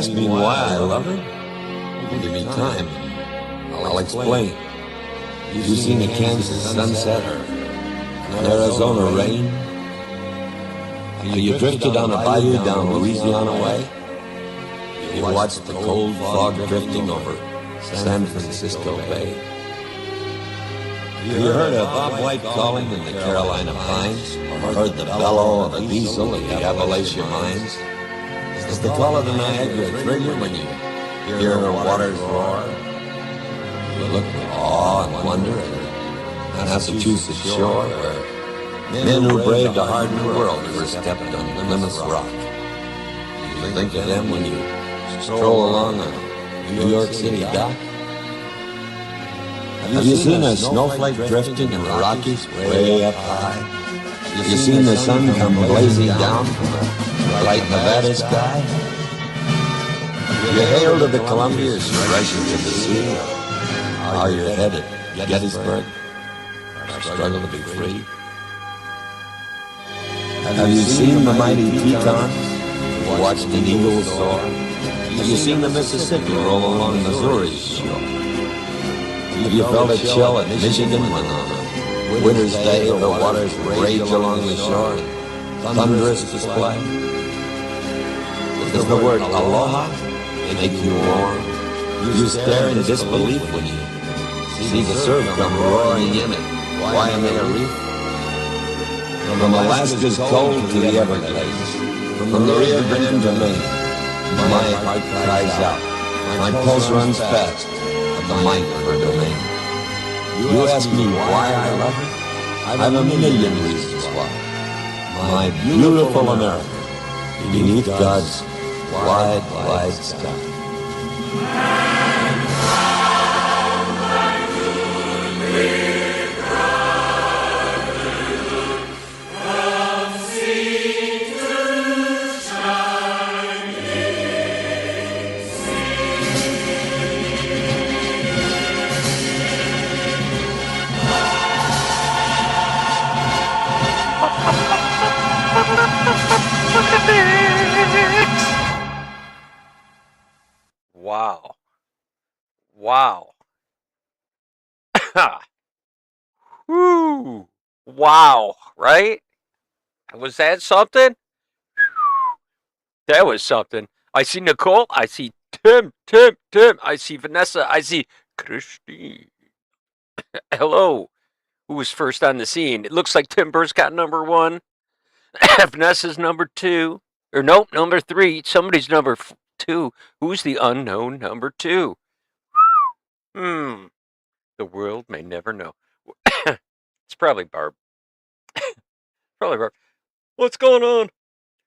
ask me why I love her? Give me time. I'll explain. You've seen the Kansas sunset or an Arizona rain? You drifted on a bayou down Louisiana way? You watched the cold fog drifting over San Francisco Bay? You heard a bobwhite calling in the Carolina pines? Or heard the bellow of a diesel in the Appalachian mines? Is the call of the Niagara a trigger when you hear her waters roar? You look with awe and wonder at Massachusetts shore, where men who braved a hardened world never stepped on Plymouth Rock. You think of them when you stroll along a New York City dock? Have you seen a snowflake drifting in the Rockies way up high? Have you seen the sun come blazing down from the bright Nevada sky? You hailed to the Columbia's rushing to the sea? Are you headed Gettysburg? Our struggle to be free? Have you seen the mighty Tetons? Watched an eagle soar? Have you seen the Mississippi roll along Missouri's shore? Have you felt a chill at Michigan when on a winter's day the waters rage along the shore in thunderous display? Does the word aloha make you warm? You stare in disbelief when you see the surf come roaring in at Waimea Reef. From Alaska's cold to the Everglades, from the Rio Grande to Maine, my heart cries out, my pulse runs fast at the might of her domain. You ask me why I love her? I've a million reasons why. My beautiful America, beneath God's wide, wide sky. Wow. Wow. Woo. Wow. Right? Was that something? That was something. I see Nicole. I see Tim. I see Vanessa. I see Christine. Hello. Who was first on the scene? It looks like Timber's got number 1. Vanessa's number 2. Or nope, number 3. Somebody's number 2. Who's the unknown number 2? The world may never know. It's probably Barb. Probably Barb. What's going on?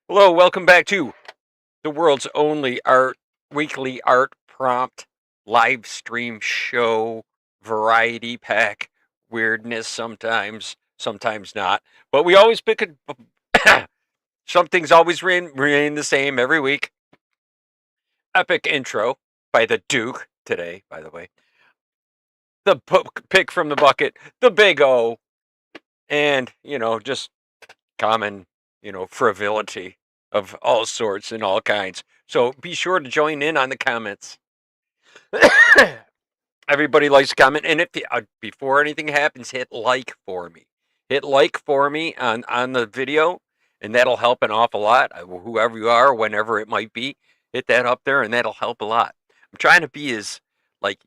Hello, welcome back to the world's only weekly art prompt live stream show, variety pack, weirdness sometimes not. But we always pick a some things always remain the same every week. Epic intro by the Duke today, by the way. The pick from the bucket, the Big O, and, just common, frivolity of all sorts and all kinds. So be sure to join in on the comments. Everybody likes to comment, and if before anything happens, hit like for me. Hit like for me on the video, and that'll help an awful lot. Whoever you are, whenever it might be, hit that up there, and that'll help a lot. I'm trying to be as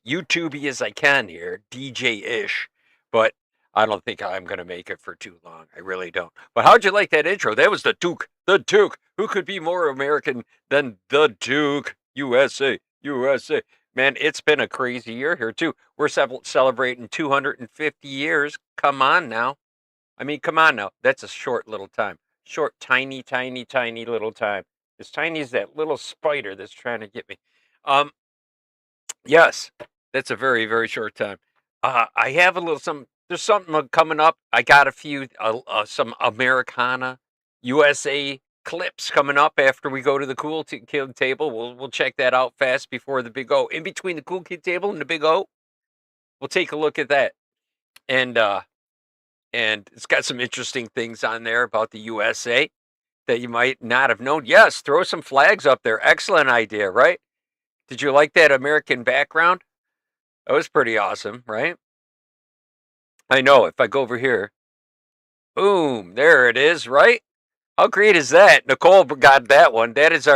YouTube-y as I can here, DJ-ish, but I don't think I'm going to make it for too long. I really don't. But how'd you like that intro? That was the Duke. The Duke. Who could be more American than the Duke? USA. USA. Man, it's been a crazy year here, too. We're celebrating 250 years. Come on now. I mean, come on now. That's a short little time. Short, tiny, tiny, tiny little time. As tiny as that little spider that's trying to get me. Yes, that's a very, very short time. I have a little there's something coming up. I got a few, some Americana USA clips coming up after we go to the Cool Kid table. We'll check that out fast before the Big O. In between the Cool Kid table and the Big O, we'll take a look at that. And it's got some interesting things on there about the USA that you might not have known. Yes, throw some flags up there. Excellent idea, right? Did you like that American background? That was pretty awesome, right? I know. If I go over here, boom, there it is, right? How great is that? Nicole got that one. That is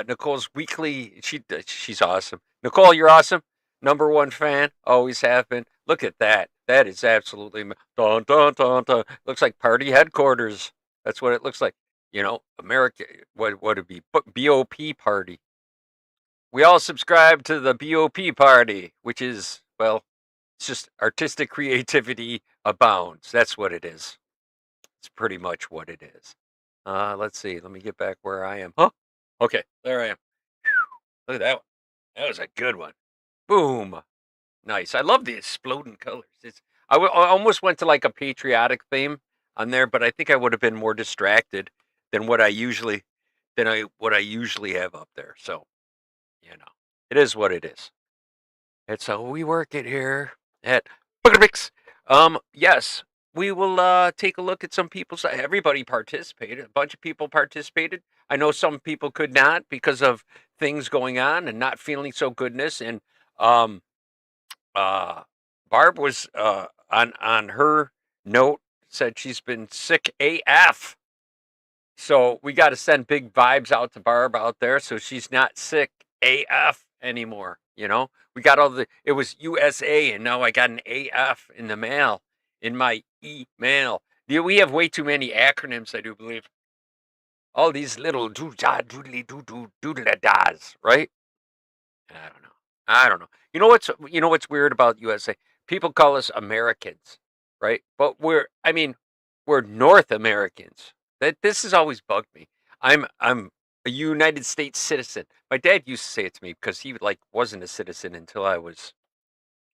Nicole's weekly. She's awesome. Nicole, you're awesome. Number one fan, always have been. Look at that. That is absolutely dun dun dun dun. Looks like party headquarters. That's what it looks like. America. What would it be? BOP party. We all subscribe to the BOP party, which is, well, it's just artistic creativity abounds. That's what it is. It's pretty much what it is. Let's see. Let me get back where I am. Huh? Okay, there I am. Look at that one. That was a good one. Boom. Nice. I love the exploding colors. I almost went to like a patriotic theme on there, but I think I would have been more distracted than what I usually have up there. So, it is what it is. It's how we work it here at Boogermix. Yes, we will take a look at some people's. Everybody participated. A bunch of people participated. I know some people could not because of things going on and not feeling so goodness. And um, Barb was on her note said she's been sick AF. So we got to send big vibes out to Barb out there so she's not sick AF anymore. We got it was USA and now I got an AF in the mail, in my email. We have way too many acronyms, I do believe. All these little doodly doodle-das, right? I don't know. You know what's weird about USA? People call us Americans, right? But we're North Americans. This has always bugged me. I'm a United States citizen. My dad used to say it to me because he wasn't a citizen until I was,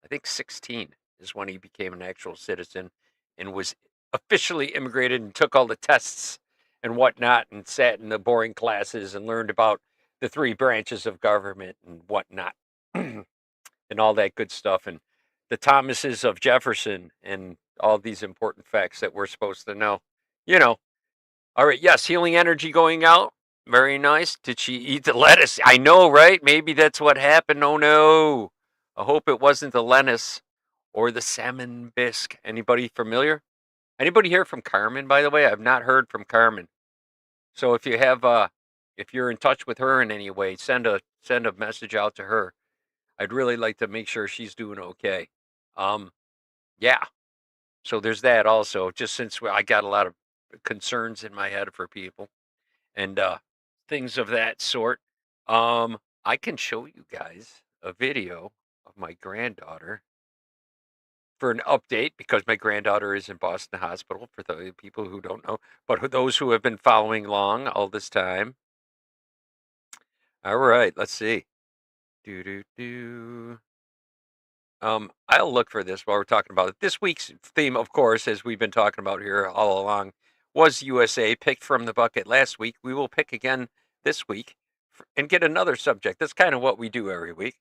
I think, 16 is when he became an actual citizen and was officially immigrated and took all the tests and whatnot and sat in the boring classes and learned about the three branches of government and whatnot. And all that good stuff, and the Thomases of Jefferson, and all these important facts that we're supposed to know. You know. All right. Yes, healing energy going out. Very nice. Did she eat the lettuce? I know, right? Maybe that's what happened. Oh no. I hope it wasn't the lettuce or the salmon bisque. Anybody familiar? Anybody hear from Carmen, by the way? I've not heard from Carmen. So if you're in touch with her in any way, send a message out to her. I'd really like to make sure she's doing okay. Yeah. So there's that also. Just since I got a lot of concerns in my head for people and things of that sort, I can show you guys a video of my granddaughter for an update because my granddaughter is in Boston Hospital. For the people who don't know, but those who have been following along all this time. All right. Let's see. Do do do. I'll look for this while we're talking about it. This week's theme, of course, as we've been talking about here all along, was USA, picked from the bucket last week. We will pick again this week and get another subject. That's kind of what we do every week.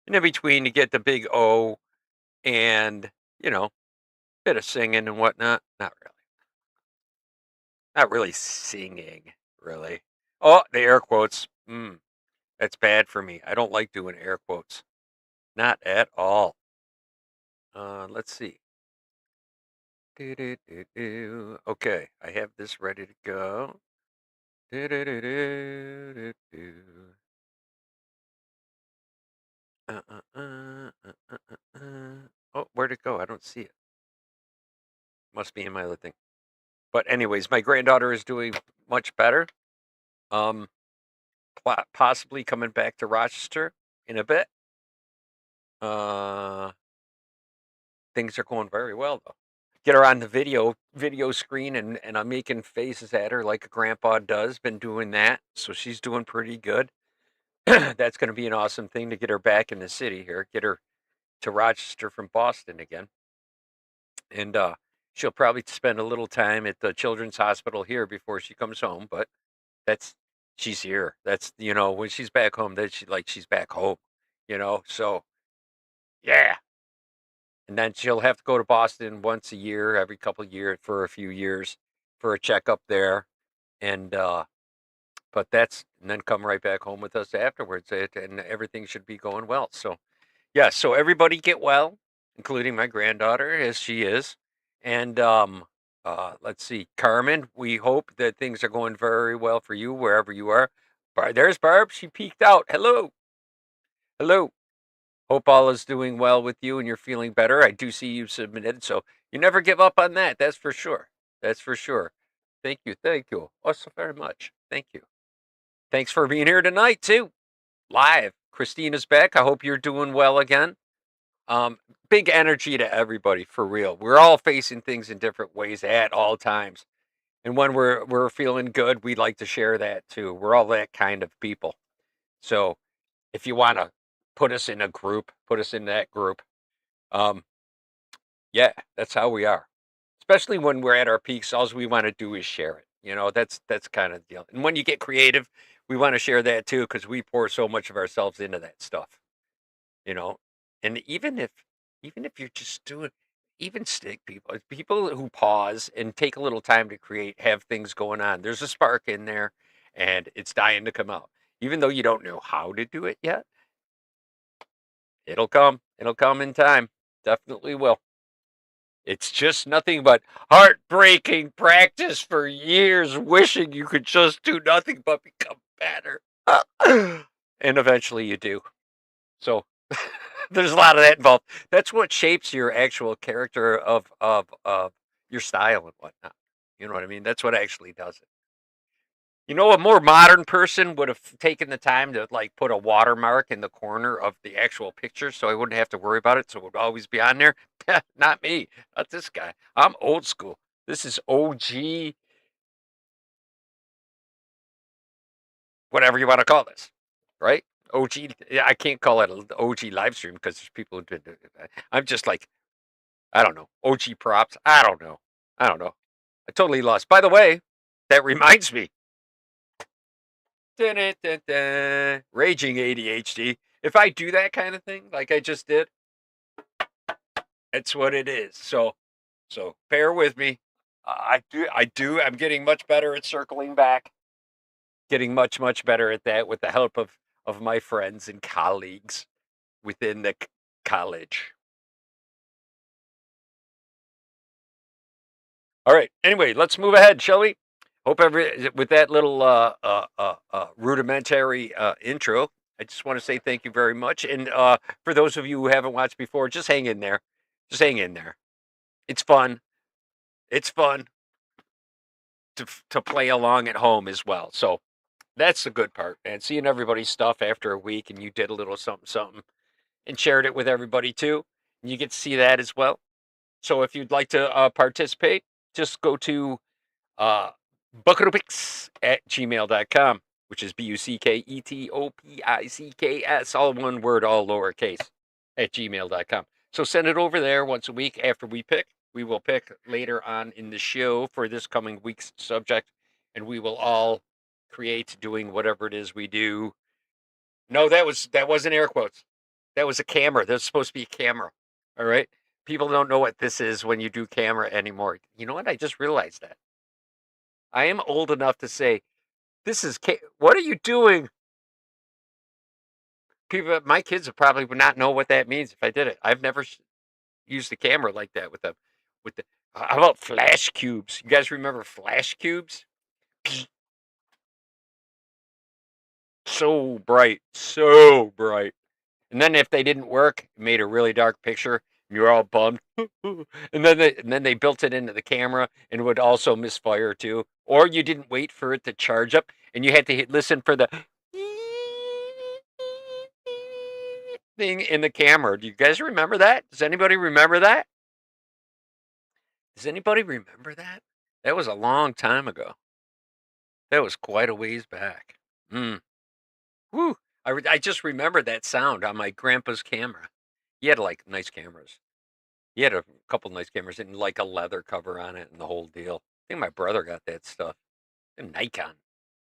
And in between, to get the big O and, bit of singing and whatnot. Not really. Not really singing, really. Oh, the air quotes. That's bad for me. I don't like doing air quotes. Not at all. Let's see. Okay, I have this ready to go. Oh, where'd it go? I don't see it. Must be in my other thing. But anyways, my granddaughter is doing much better. Possibly coming back to Rochester in a bit. Things are going very well though. Get her on the video screen and I'm making faces at her like a grandpa does. Been doing that, so she's doing pretty good. That's going to be an awesome thing to get her back in the city here, get her to Rochester from Boston again. And she'll probably spend a little time at the Children's Hospital here before she comes home, but she's here. That's, when she's back home, that she's back home, so yeah. And then she'll have to go to Boston once a year, every couple of years for a few years for a checkup there. and but that's and then come right back home with us afterwards, and everything should be going well. So yeah, so everybody get well, including my granddaughter as she is, and let's see, Carmen. We hope that things are going very well for you wherever you are. There's Barb. She peeked out. Hello, hello. Hope all is doing well with you and you're feeling better. I do see you submitted, so you never give up on that. That's for sure. That's for sure. Thank you. Thank you. Oh, so very much. Thank you. Thanks for being here tonight, too. Live. Christina's back. I hope you're doing well again. Um, Big energy to everybody, for real. We're all facing things in different ways at all times. And when we're feeling good, we like to share that too. We're all that kind of people. So if you want to put us in a group, put us in that group. Um, yeah, that's how we are. Especially when we're at our peaks, all we want to do is share it. That's kind of the deal. And when you get creative, we want to share that too because we pour so much of ourselves into that stuff. You know, and even if you're just doing, even stick people who pause and take a little time to create, have things going on. There's a spark in there, and it's dying to come out. Even though you don't know how to do it yet, it'll come. It'll come in time. Definitely will. It's just nothing but heartbreaking practice for years, wishing you could just do nothing but become better. And eventually you do. So there's a lot of that involved. That's what shapes your actual character of your style and whatnot. You know what I mean? That's what actually does it. A more modern person would have taken the time to like put a watermark in the corner of the actual picture so I wouldn't have to worry about it. So it would always be on there. Not me. Not this guy. I'm old school. This is OG, whatever you want to call this, right? OG. Yeah, I can't call it an OG live stream because there's people who did it. I'm just like, I don't know. OG props. I don't know. I don't know. I totally lost. By the way, that reminds me. Dun, dun, dun, dun. Raging ADHD. If I do that kind of thing, like I just did, that's what it is. So bear with me. I do. I'm getting much better at circling back. Getting much, much better at that with the help of my friends and colleagues within the college. All right. Anyway, let's move ahead, shall we? Hope with that little rudimentary intro, I just want to say thank you very much. And for those of you who haven't watched before, just hang in there. Just hang in there. It's fun. It's fun to play along at home as well. So that's the good part. And seeing everybody's stuff after a week, and you did a little something something, and shared it with everybody too. And you get to see that as well. So if you'd like to participate, just go to bucketopix@gmail.com, which is BUCKETOPICKS, all one word, all lowercase, at gmail.com. So send it over there once a week after we pick. We will pick later on in the show for this coming week's subject, and we will all create doing whatever it is we do. No, that wasn't air quotes. That was a camera. That's supposed to be a camera. All right. People don't know what this is when you do camera anymore. You know what? I just realized that. I am old enough to say, this is, what are you doing? People, my kids would probably would not know what that means if I did it. I've never used the camera like that with them. How about flash cubes? You guys remember flash cubes? So bright, so bright. And then if they didn't work, it made a really dark picture. And you're all bummed. and then they built it into the camera and would also misfire too. Or you didn't wait for it to charge up and you had to listen for the thing in the camera. Do you guys remember that? Does anybody remember that? Does anybody remember that? That was a long time ago. That was quite a ways back. Mm. Woo. I just remembered that sound on my grandpa's camera. He had like nice cameras. He had a couple nice cameras and like a leather cover on it and the whole deal. I think my brother got that stuff. A Nikon,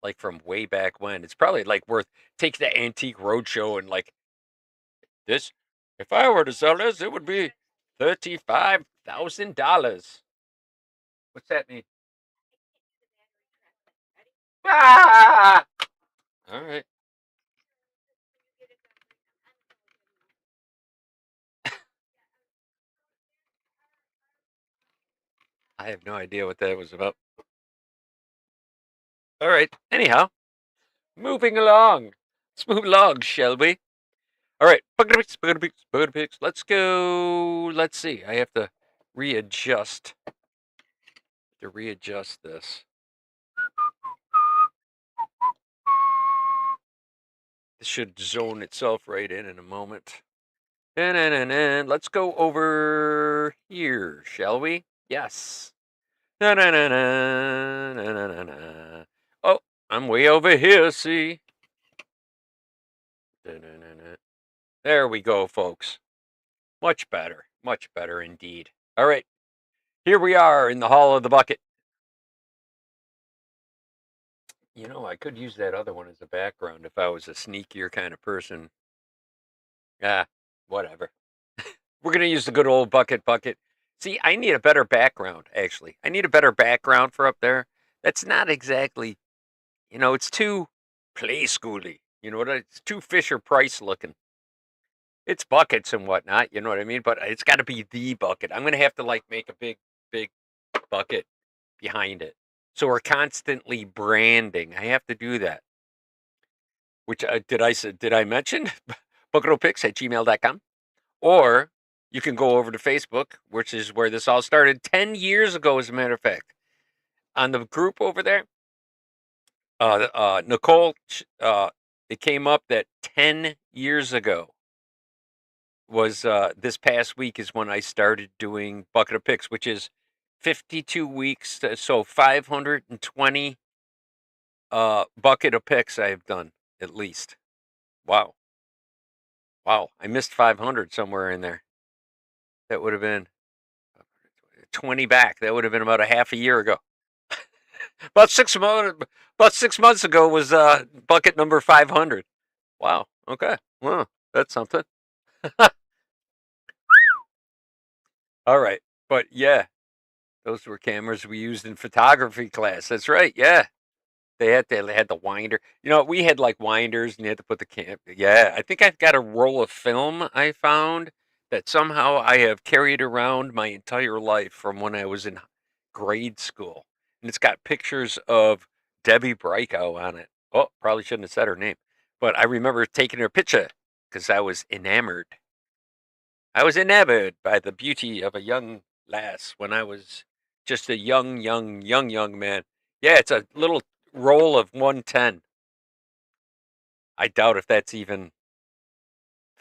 like from way back when. It's probably like worth take the antique roadshow and like this. If I were to sell this, it would be $35,000. What's that mean? Ah! All right. I have no idea what that was about. All right. Anyhow, moving along. Let's move along, shall we? All right. Picks. Let's go. Let's see. I have to readjust. This. This should zone itself right in a moment. And let's go over here, shall we? Yes. Na-na-na-na. Oh, I'm way over here, see? There we go, folks. Much better. Much better indeed. All right. Here we are in the Hall of the Bucket. You know, I could use that other one as a background if I was a sneakier kind of person. Ah, whatever. We're going to use the good old bucket. See, I need a better background, actually. I need a better background for up there. That's not exactly, it's too play schooly. You know what? It's too Fisher Price looking. It's buckets and whatnot, you know what I mean? But it's got to be the bucket. I'm going to have to make a big bucket behind it. So we're constantly branding. I have to do that. Which did I mention? bucketopix@gmail.com. Or you can go over to Facebook, which is where this all started 10 years ago, as a matter of fact. On the group over there, Nicole, it came up that 10 years ago was this past week is when I started doing Bucket of Picks, which is 52 weeks, so 520 Bucket of Picks I've done, at least. Wow. I missed 500 somewhere in there. That would have been 20 back. That would have been about a half a year ago. About 6 months ago was bucket number 500. Wow. Okay. Well, that's something. All right. But yeah, those were cameras we used in photography class. That's right. Yeah. They had the winder. We had like winders and you had to put the cam. Yeah, I think I've got a roll of film I found that somehow I have carried around my entire life from when I was in grade school. And it's got pictures of Debbie Breikow on it. Oh, probably shouldn't have said her name. But I remember taking her picture because I was enamored. I was enamored by the beauty of a young lass when I was just a young man. Yeah, it's a little roll of 110. I doubt if that's even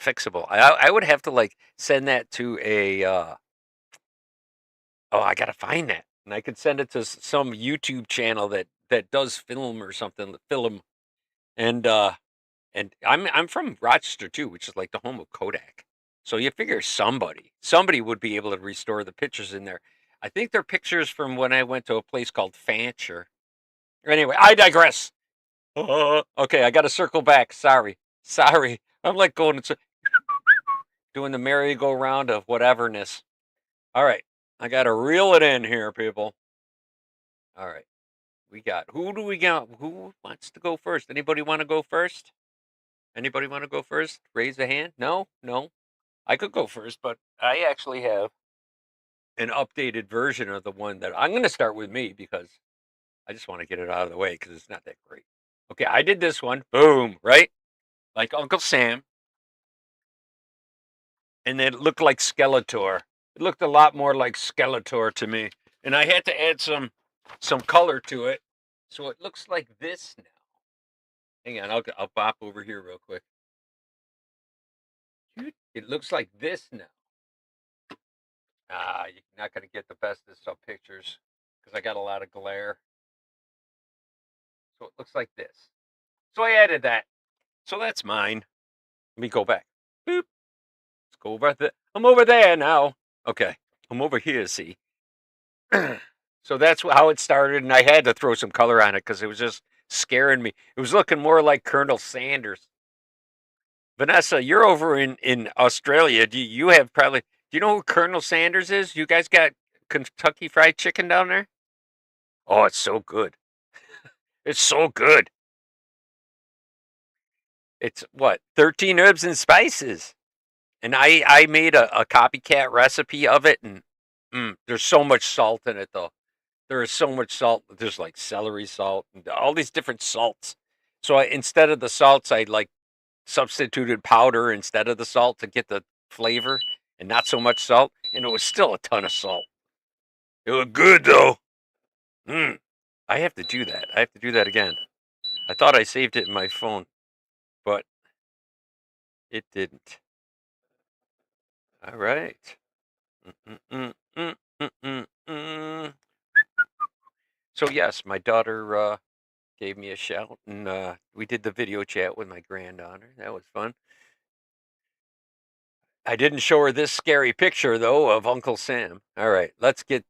fixable. I would have to send that to a I gotta find that. And I could send it to some YouTube channel that does film or something, film. And I'm from Rochester too, which is like the home of Kodak. So you figure somebody would be able to restore the pictures in there. I think they're pictures from when I went to a place called Fancher. Anyway, I digress. Okay, I got to circle back. Sorry. I'm like doing the merry-go-round of whateverness. All right, I got to reel it in here, people. All right, who do we got? Who wants to go first? Anybody want to go first? Raise a hand. No. I could go first, but I actually have an updated version of the one that I'm going to start with me because I just want to get it out of the way because it's not that great. Okay, I did this one. Boom, right? Like Uncle Sam. And then it looked like Skeletor. It looked a lot more like Skeletor to me. And I had to add some color to it. So it looks like this now. Hang on, I'll bop over here real quick. It looks like this now. You're not going to get the best of some pictures because I got a lot of glare. So it looks like this. So I added that. So that's mine. Let me go back. Boop. Let's go over there. I'm over there now. Okay. I'm over here, see. So that's how it started, and I had to throw some color on it because it was just scaring me. It was looking more like Colonel Sanders. Vanessa, you're over in Australia. Do you have probably? Do you know who Colonel Sanders is? You guys got Kentucky Fried Chicken down there? Oh, it's so good. It's so good. It's what, 13 herbs and spices. And I made a copycat recipe of it, and there's so much salt in it, though. There is so much salt. There's like celery salt and all these different salts. So instead of the salts, I like substituted powder instead of the salt to get the flavor and not so much salt. And it was still a ton of salt. It was good, though. Mm. I have to do that. I have to do that again. I thought I saved it in my phone, but it didn't. All right. Mm-mm-mm-mm-mm-mm. So yes, my daughter gave me a shout, and we did the video chat with my granddaughter. That was fun. I didn't show her this scary picture though of Uncle Sam. All right, let's get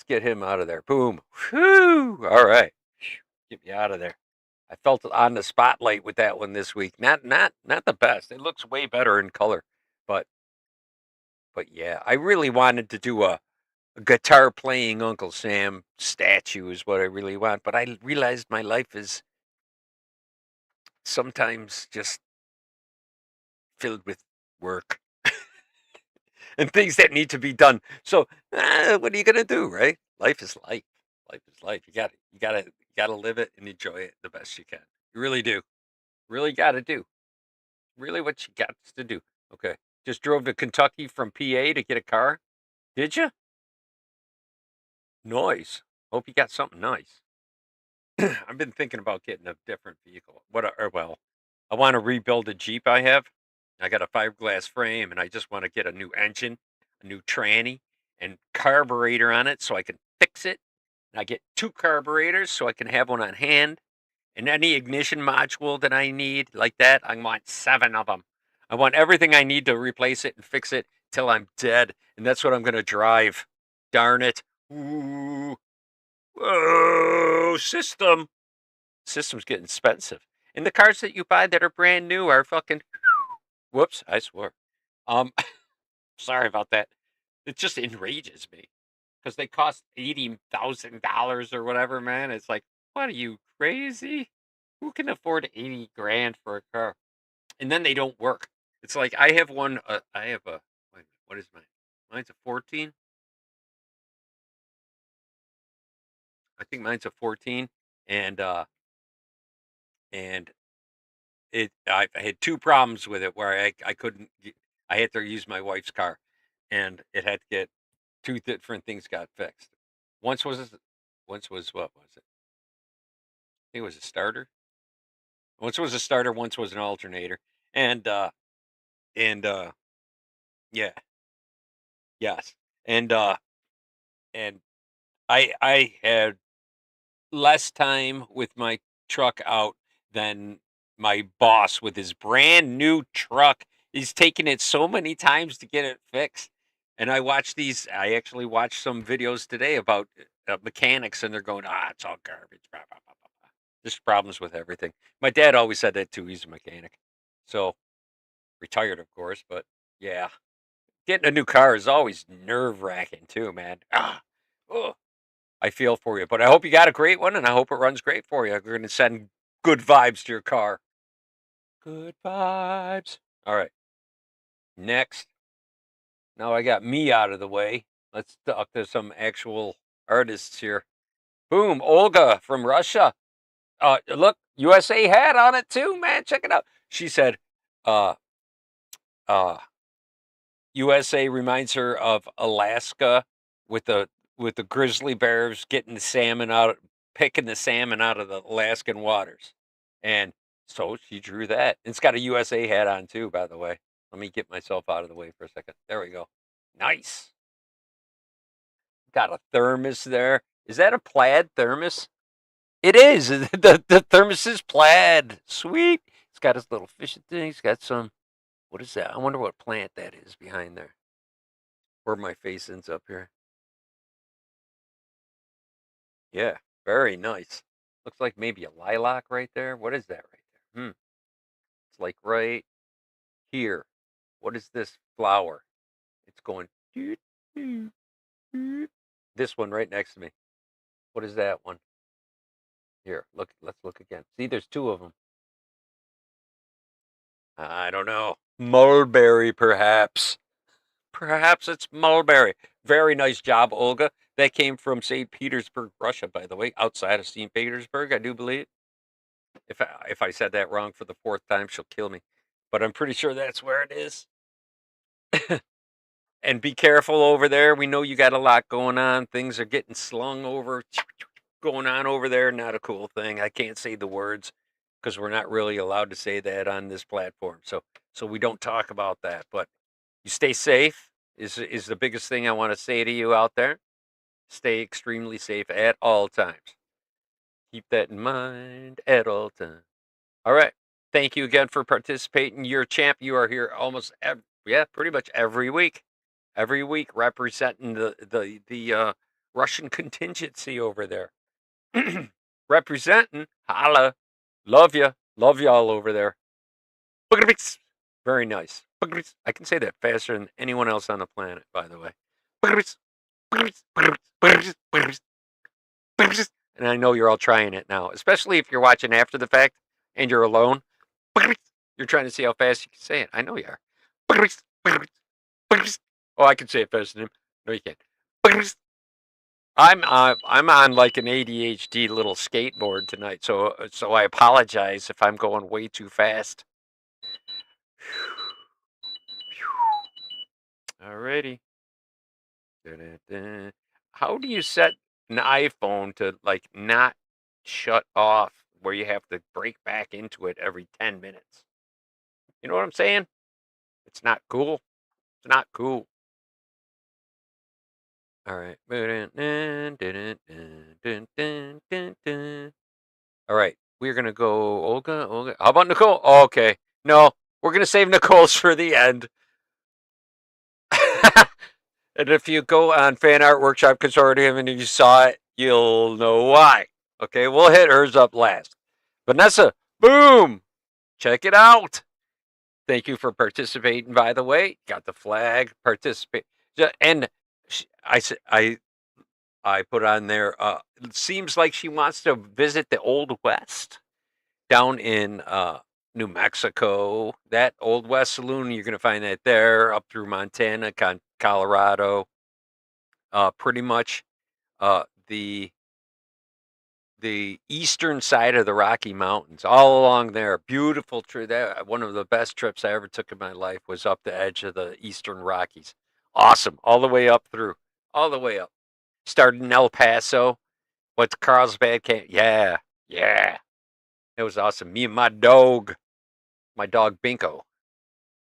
him out of there. Boom. Whew. All right, get me out of there. I felt on the spotlight with that one this week. Not the best. It looks way better in color, but yeah, I really wanted to do a guitar playing Uncle Sam statue is what I really want. But I realized my life is sometimes just filled with work and things that need to be done. So, what are you gonna do, right? Life is life. Life is life. You gotta live it and enjoy it the best you can. You really do. Really got to do. Really, what you got to do. Okay. Just drove to Kentucky from PA to get a car. Did you? Nice. Hope you got something nice. I've been thinking about getting a different vehicle. Well, I want to rebuild a Jeep I have. I got a fiberglass frame and I just want to get a new engine, a new tranny, and carburetor on it so I can fix it. And I get two carburetors so I can have one on hand. And any ignition module that I need, like that, I want 7 of them. I want everything I need to replace it and fix it till I'm dead. And that's what I'm going to drive. Darn it. Ooh. Whoa, system's getting expensive. And the cars that you buy that are brand new are fucking whoops, I swore. Um sorry about that. It just enrages me because they cost $80,000 or whatever, man. It's like, what are you crazy? Who can afford 80 grand for a car? And then they don't work. It's like I have one I have a wait, what is mine? Mine's a 14. I think mine's a 14 and and I had two problems with it where I couldn't I had to use my wife's car, and it had to get two different things got fixed. Once was once was what was it? I think it was a starter. Once was a starter. Once was an alternator, and and yeah, yes, and and I had less time with my truck out than my boss with his brand new truck. He's taken it so many times to get it fixed. And I actually watched some videos today about mechanics, and they're going, it's all garbage. Blah, blah, blah, blah, blah. Just problems with everything. My dad always said that too. He's a mechanic. So, retired, of course, but yeah. Getting a new car is always nerve wracking too, man. Oh, I feel for you, but I hope you got a great one, and I hope it runs great for you. We're going to send good vibes to your car. Good vibes. All right. Next. Now I got me out of the way. Let's talk to some actual artists here. Boom. Olga from Russia. Look, USA hat on it too, man. Check it out. She said, uh, uh, USA reminds her of Alaska with the grizzly bears getting the salmon out, picking the salmon out of the Alaskan waters, and so she drew that. It's got a USA hat on too, by the way. Let me get myself out of the way for a second. There we go. Nice. Got a thermos there. Is that a plaid thermos? It is. The thermos is plaid. Sweet. It's got his little fishing thing. It's got some. What is that? I wonder what plant that is behind there. Where my face ends up here. Yeah, very nice. Looks like maybe a lilac right there. What is that right there? It's like right here. What is this flower? It's going. Doot, doot, doot. This one right next to me. What is that one? Here, look. Let's look again. See, there's two of them. I don't know. Mulberry, perhaps. Perhaps it's mulberry. Very nice job, Olga. That came from St. Petersburg, Russia, by the way, outside of St. Petersburg, I do believe. If I said that wrong for the fourth time, she'll kill me. But I'm pretty sure that's where it is. And be careful over there. We know you got a lot going on. Things are getting slung over, going on over there. Not a cool thing. I can't say the words because we're not really allowed to say that on this platform. So we don't talk about that. But you stay safe is the biggest thing I want to say to you out there. Stay extremely safe at all times. Keep that in mind at all times. All right. Thank you again for participating. You're a champ. You are here almost pretty much every week. Every week representing the Russian contingency over there. Representing. Holla. Love you. Love y'all over there. Very nice. I can say that faster than anyone else on the planet, by the way. And I know you're all trying it now, especially if you're watching after the fact and you're alone. You're trying to see how fast you can say it. I know you are. Oh, I can say it faster than him. No, you can't. I'm on like an ADHD little skateboard tonight, so I apologize if I'm going way too fast. Alrighty. How do you set an iPhone to like not shut off where you have to break back into it every 10 minutes? You know what I'm saying? It's not cool. It's not cool. All right. All right. We're going to go Olga. How about Nicole? Oh, okay. No, we're going to save Nicole's for the end. And if you go on Fan Art Workshop Consortium and you saw it, you'll know why. Okay, we'll hit hers up last. Vanessa, boom! Check it out. Thank you for participating, by the way. Got the flag, participate. And I put on there, it seems like she wants to visit the Old West down in New Mexico. That Old West Saloon, you're going to find that there, up through Montana, Colorado. Pretty much the eastern side of the Rocky Mountains, all along there. Beautiful trip. That one of the best trips I ever took in my life was up the edge of the eastern Rockies. Awesome, all the way up through, all the way up. Started in El Paso. Went to Carlsbad Camp. Yeah. It was awesome. Me and my dog Binko.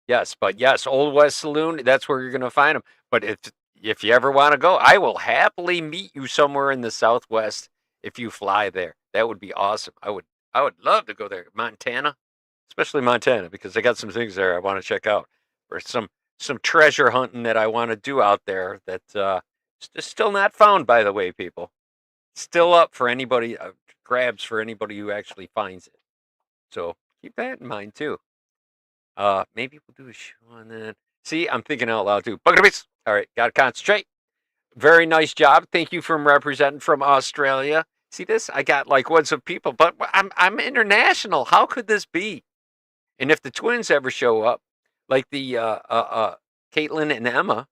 Yes, but yes, Old West Saloon. That's where you're gonna find them. But if you ever want to go, I will happily meet you somewhere in the Southwest if you fly there. That would be awesome. I would love to go there. Montana, especially Montana, because I got some things there I want to check out. Or some treasure hunting that I want to do out there that still not found, by the way, people. Still up for anybody, grabs for anybody who actually finds it. So keep that in mind too. Maybe we'll do a show on that. See, I'm thinking out loud too. All right, gotta concentrate. Very nice job. Thank you for representing from Australia. See this? I got like ones of people, but I'm international. How could this be? And if the twins ever show up, like the Caitlin and Emma,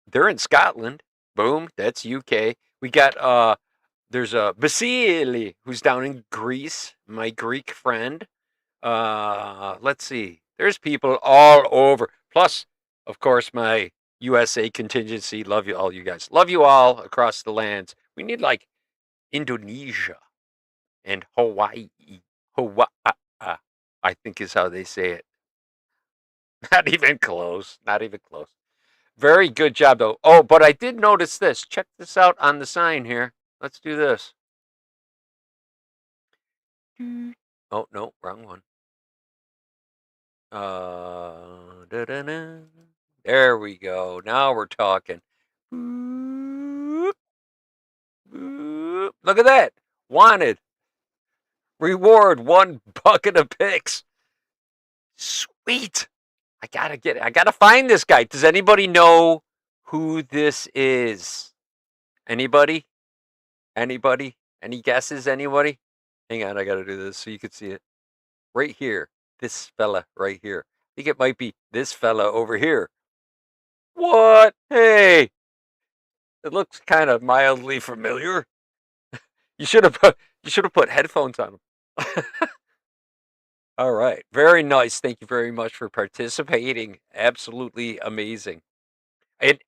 they're in Scotland. Boom, that's UK. We got there's a Vasily who's down in Greece, my Greek friend. Let's see. There's people all over. Plus, of course, my USA contingency. Love you all, you guys. Love you all across the lands. We need like Indonesia and Hawaii. Hawaii, I think is how they say it. Not even close. Not even close. Very good job, though. Oh, but I did notice this. Check this out on the sign here. Let's do this. Oh, no, wrong one. There we go. Now we're talking. Look at that. Wanted. Reward 1 bucket of picks. Sweet. I gotta find this guy. Does anybody know who this is? Anybody? Any guesses? Anybody? Hang on, I gotta do this so you can see it. Right here. This fella right here. I think it might be this fella over here. What? Hey! It looks kind of mildly familiar. You should have put headphones on him. All right. Very nice. Thank you very much for participating. Absolutely amazing.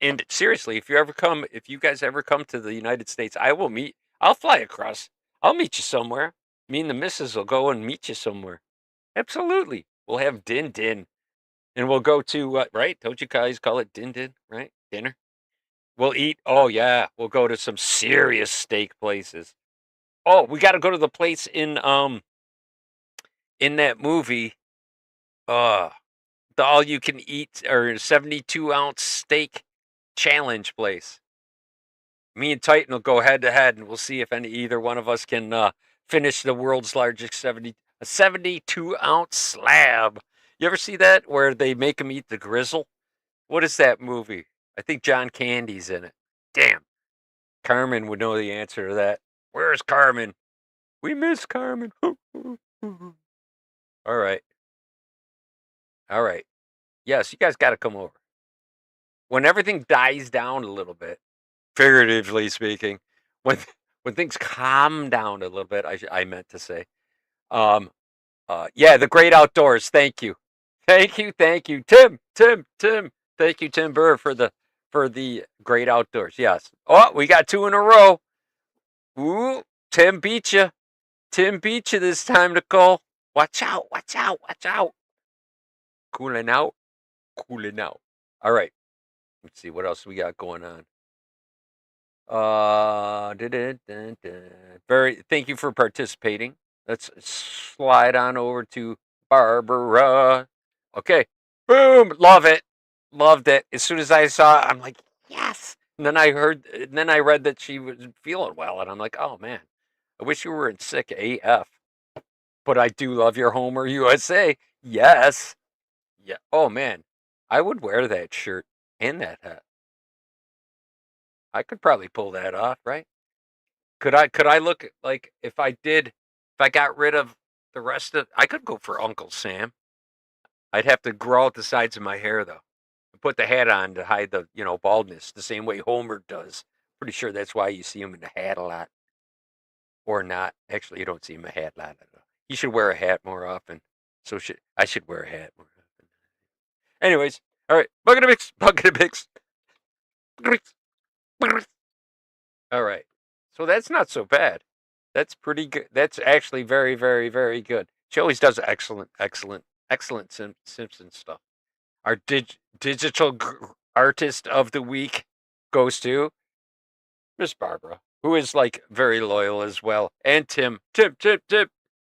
And seriously, if you guys ever come to the United States, I'll fly across. I'll meet you somewhere. Me and the missus will go and meet you somewhere. Absolutely. We'll have din din. And we'll go to right? Don't you guys call it din din, right? Dinner. We'll eat. Oh yeah, we'll go to some serious steak places. Oh, we got to go to the place in that movie. Uh the all you can eat or 72-ounce steak challenge place. Me and Titan will go head to head, and we'll see if either one of us can finish the world's largest 72-ounce slab. You ever see that where they make them eat the grizzle? What is that movie? I think John Candy's in it. Damn, Carmen would know the answer to that. Where's Carmen? We miss Carmen. All right, all right. Yes, you guys got to come over when everything dies down a little bit, figuratively speaking. When when things calm down a little bit, I meant to say. Um, yeah, the great outdoors. Thank you, thank you, Tim. Thank you, Tim Burr, for the great outdoors. Yes. Oh, we got two in a row. Ooh, Tim beat you. Tim beat you this time, Nicole. Watch out! Watch out! Watch out! Cooling out, cooling out. All right. Let's see what else we got going on. Very. Thank you for participating. Let's slide on over to Barbara. Okay. Boom. Love it. Loved it. As soon as I saw it, I'm like, yes. And then I read that she was feeling well, and I'm like, oh man, I wish you were in sick AF. But I do love your Homer USA. Yes. Yeah. Oh man, I would wear that shirt and that hat. I could probably pull that off, right? Could I look like if I got rid of the rest of I could go for Uncle Sam. I'd have to grow out the sides of my hair though. Put the hat on to hide the, baldness the same way Homer does. Pretty sure that's why you see him in the hat a lot. Or not. Actually, you don't see him in a hat a lot. He should wear a hat more often. I should wear a hat more often. Anyways, all right. Bucket of mix, bucket of mix. All right. So that's not so bad. That's pretty good. That's actually very, very, very good. She always does excellent Simpson stuff. Our digital artist of the week goes to Miss Barbara, who is like very loyal as well, and Tim,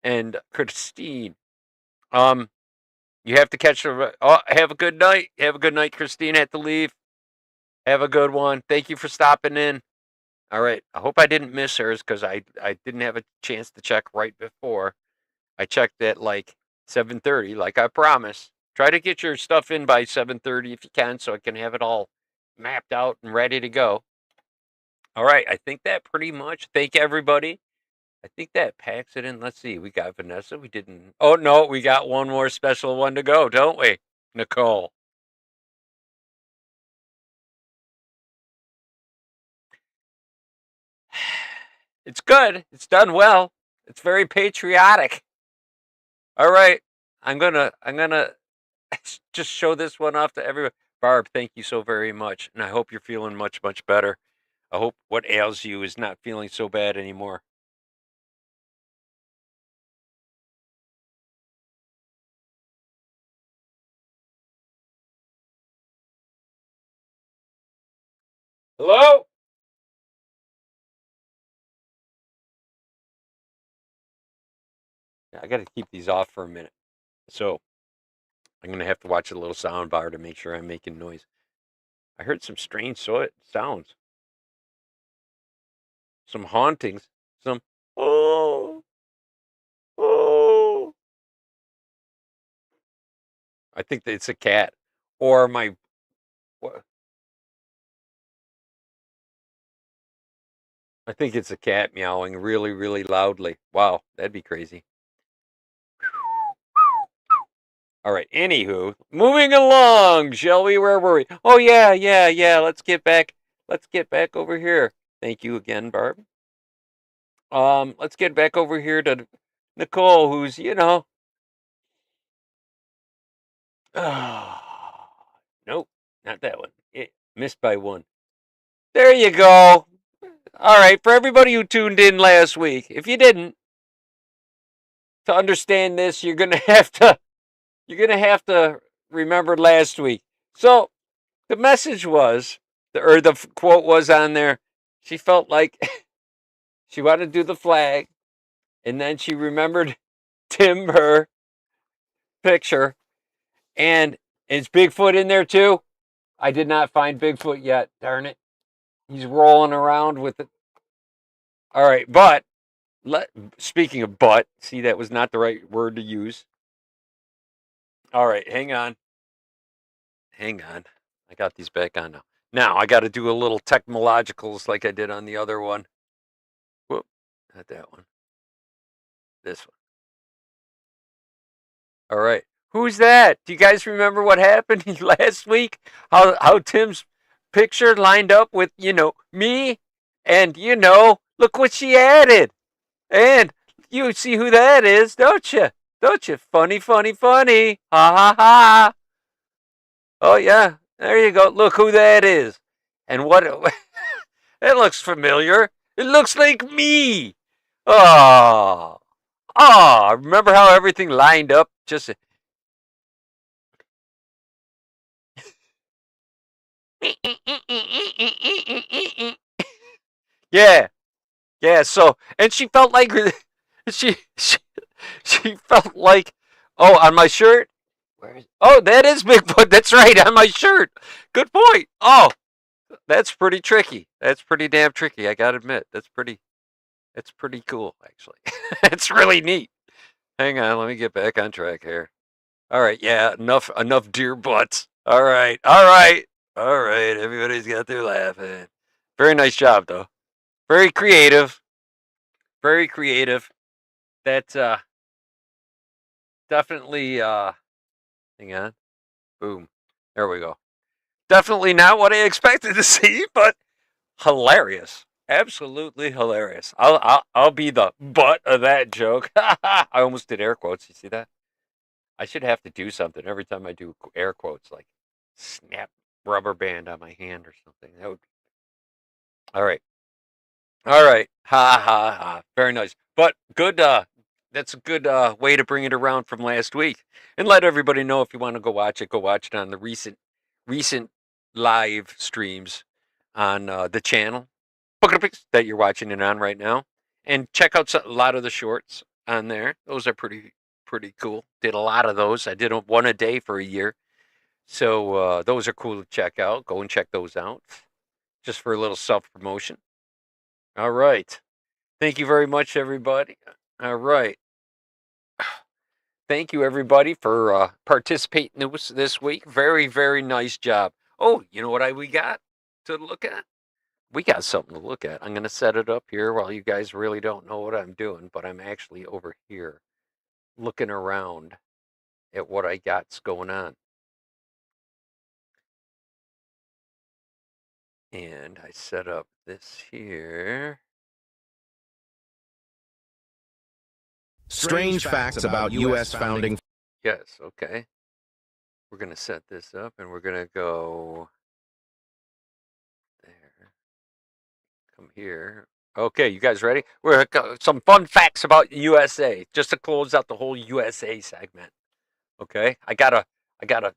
and Christine. Um, you have to catch her. Oh, have a good night. Have a good night, Christine. Had to leave. Have a good one. Thank you for stopping in. All right. I hope I didn't miss hers because I didn't have a chance to check right before. I checked at like 7:30, like I promised. Try to get your stuff in by 7:30 if you can, so I can have it all mapped out and ready to go. All right. I think that pretty much. Thank everybody. I think that packs it in. Let's see. We got Vanessa. We didn't. Oh no, we got one more special one to go, don't we, Nicole? It's good. It's done well. It's very patriotic. All right. I'm gonna just show this one off to everyone. Barb, thank you so very much. And I hope you're feeling much, much better. I hope what ails you is not feeling so bad anymore. Hello? I got to keep these off for a minute. So I'm going to have to watch a little sound bar to make sure I'm making noise. I heard some strange sounds, some hauntings, some, oh, oh. I think that it's a cat or my, what? I think it's a cat meowing really, really loudly. Wow, that'd be crazy. All right, anywho, moving along, shall we? Where were we? Oh, yeah. Let's get back over here. Thank you again, Barb. Let's get back over here to Nicole, who's, nope, not that one. Missed by one. There you go. All right, for everybody who tuned in last week, if you didn't, to understand this, you're gonna have to remember last week. So the message was, the quote was on there. She felt like she wanted to do the flag, and then she remembered Tim, her picture, and is Bigfoot in there too? I did not find Bigfoot yet. Darn it, he's rolling around with it. All right, but speaking of but, see, that was not the right word to use. All right, hang on. I got these back on now. Now I got to do a little technologicals like I did on the other one. Whoop, not that one. This one. All right. Who's that? Do you guys remember what happened last week? How Tim's picture lined up with, me? And, look what she added. And you see who that is, don't you? Don't you? Funny, funny, funny. Ha ha ha. Oh, yeah. There you go. Look who that is. And what? It looks familiar. It looks like me. Oh. Oh, remember how everything lined up? Just. Yeah. Yeah. So, and she felt like she felt like, oh, on my shirt. Oh, that is Bigfoot. That's right, on my shirt. Good point. Oh, that's pretty tricky. That's pretty damn tricky. I gotta admit, that's pretty cool, actually. It's really neat. Hang on, let me get back on track here. All right, yeah, enough deer butts. All right. Everybody's got their laughing. Very nice job, though. Very creative. Very creative. That's definitely hang on. Boom. There we go. Definitely not what I expected to see, but hilarious. Absolutely hilarious. I'll be the butt of that joke. I almost did air quotes. You see that? I should have to do something every time I do air quotes, like snap rubber band on my hand or something. That would be all right. All right. Ha ha ha. Very nice. But good. That's a good way to bring it around from last week, and let everybody know if you want to go watch it. Go watch it on the recent live streams on the channel that you're watching it on right now, and check out a lot of the shorts on there. Those are pretty cool. Did a lot of those. I did one a day for a year, so those are cool to check out. Go and check those out, just for a little self promotion. All right. Thank you very much, everybody. All right. Thank you, everybody, for participating this week. Very, very nice job. Oh, you know what we got to look at? We got something to look at. I'm going to set it up here while you guys really don't know what I'm doing, but I'm actually over here looking around at what I got's going on. And I set up this here. Strange facts about U.S. founding. Yes, okay. We're going to set this up, and we're going to go there. Come here. Okay, you guys ready? We're some fun facts about USA, just to close out the whole USA segment. Okay, I gotta.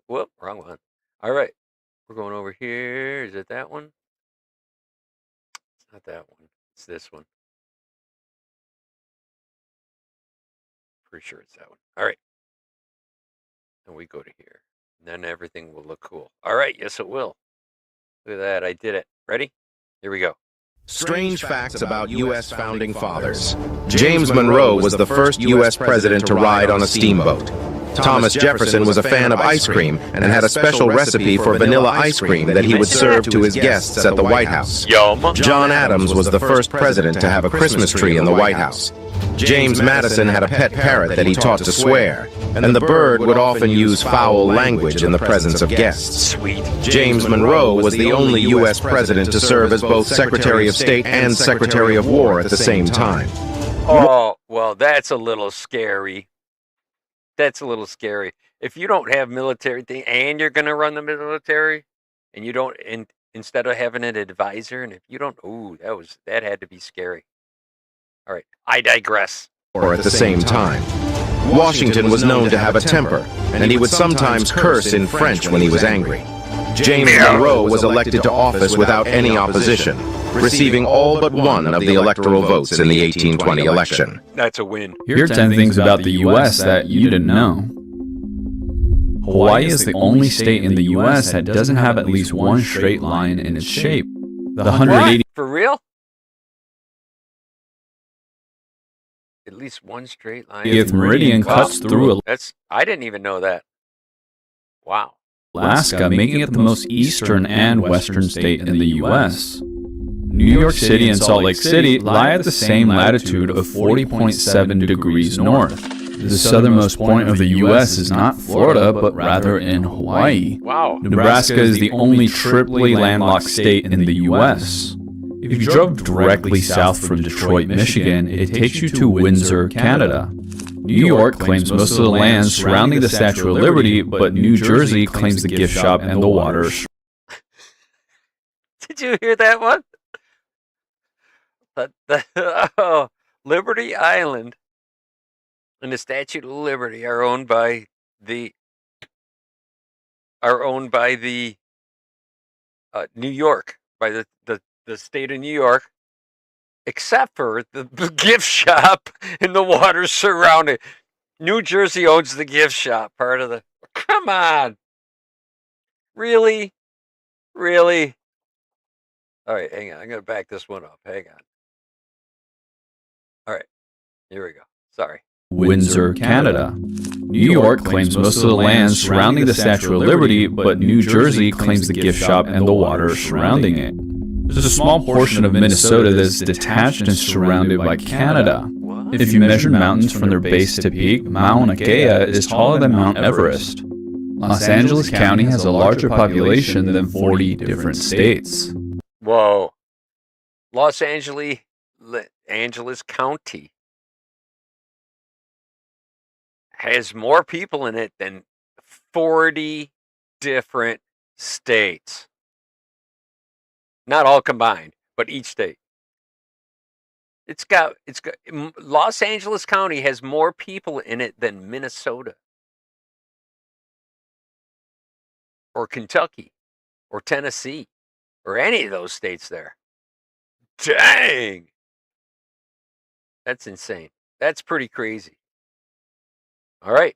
Whoop, wrong one. All right, we're going over here. Is it that one? It's not that one. It's this one. Pretty sure it's that one. All right, and we go to here. And then everything will look cool. All right, yes it will. Look at that, I did it. Ready? Here we go. Strange facts about U.S. founding fathers. James Monroe was the first U.S. president to ride on a steamboat. Thomas Jefferson was a fan of ice cream and had a special recipe for vanilla ice cream that he would serve to his guests at the White House. Yum. John Adams was the first president to have a Christmas tree in the White House. James Madison had a pet parrot that he taught to swear, and the bird would often use foul language in the presence of guests. Sweet. James Monroe was the only U.S. president to serve as both Secretary of State and Secretary of War at the same time. Oh, well, that's a little scary. That's a little scary. If you don't have military thing and you're going to run the military and you don't, instead of having an advisor, and if you don't, ooh, that had to be scary. All right, I digress. Or at the same time. Washington was known to have a temper, and he would sometimes curse in French when he was angry. James Monroe was elected to office without any opposition, receiving all but one of the electoral votes in the 1820 election. That's a win. Here are 10 things about the U.S. that you didn't know. Hawaii is the only state in the U.S. that doesn't have at least one straight line in its shape. The 180 For real? At least one straight line. 80th meridian cuts through I didn't even know that. Wow. Alaska, making it the most eastern and western state in the U.S. New York City and Salt Lake City lie at the same latitude of 40.7 degrees north. The southernmost point of the U.S. is not Florida, but rather in Hawaii. Wow. Nebraska is the only triply landlocked state in the U.S. If you drove directly south from Detroit, Michigan, it takes you to Windsor, Canada. New York claims most of the land surrounding the Statue of Liberty, but New Jersey claims the gift shop and the water. Did you hear that one? Liberty Island and the Statue of Liberty are owned by the New York, by the state of New York, except for the gift shop and the water surrounding. New Jersey owns the gift shop, part of the... Come on! Really? Really? All right, hang on. I'm going to back this one up. Hang on. All right, here we go. Sorry. Windsor, Canada. New York claims most of the land surrounding the Statue of Liberty, but New Jersey claims the gift shop and the water surrounding it. There's a small portion of Minnesota that is detached and surrounded by Canada. If you measure mountains from their base to peak, Mauna Kea is taller than Mount Everest. Los Angeles County has a larger population than 40 different states. Whoa. Los Angeles County has more people in it than 40 different states. Not all combined, but each state. It's got Los Angeles County has more people in it than Minnesota or Kentucky or Tennessee or any of those states there. Dang. That's insane. That's pretty crazy. All right.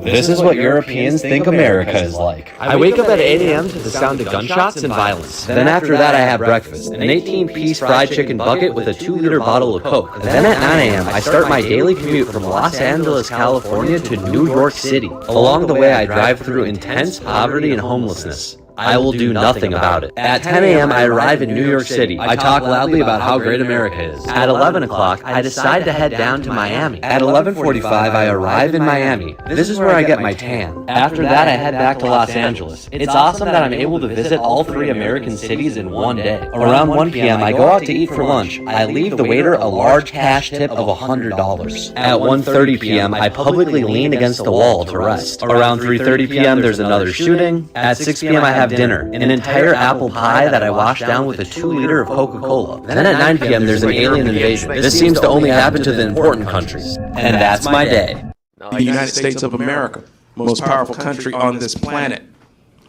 This is what Europeans think America is like. I wake up at 8 a.m. to the sound of gunshots and violence. Then after that I have breakfast, an 18-piece fried chicken bucket with a 2-liter bottle of Coke. Then at 9 a.m. I start my daily commute from Los Angeles, California to New York City. Along the way I drive through intense poverty and homelessness. I will do nothing about it. At 10 a.m. I arrive in New York City. I talk loudly about how great America is. At 11 o'clock, I decide to head down to Miami. At 11:45, I arrive in Miami. This is where I get my tan. After that, I head back to Los Angeles. It's awesome that I'm able to visit all 3 American cities in one day. Around 1 p.m., I go out to eat for lunch. I leave the waiter a large cash tip of $100. At 1:30 p.m., I publicly lean against the wall to rest. Around 3:30 p.m., there's another shooting. At 6 p.m., I have dinner, an entire apple pie that I wash down with a 2-liter of Coca-Cola. Then at 9 p.m. there's an alien invasion. This seems to only happen to the important countries. And that's my day. The United States of America, most powerful country on this planet.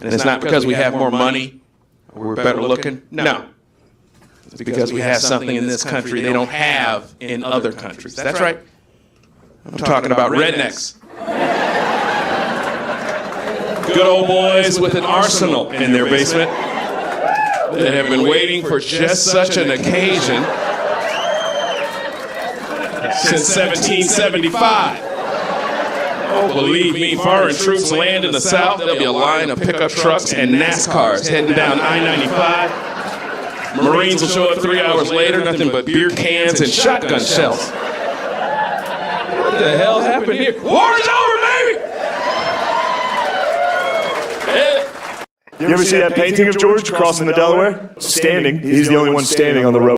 And it's not because we have more money or we're better looking. No. It's because we have something in this country they don't have in other countries. That's right. I'm talking about rednecks. Good old boys with an arsenal in their basement that have been waiting for just such an occasion since 1775. Oh, believe me, foreign troops land in the South, there'll be a line of pickup trucks and NASCARs heading down I-95. Marines will show up 3 hours later, nothing but beer cans and shotgun shells. What the hell happened here? War is over, baby! You ever see that painting of George crossing the Delaware? Standing. He's the only one standing on the road.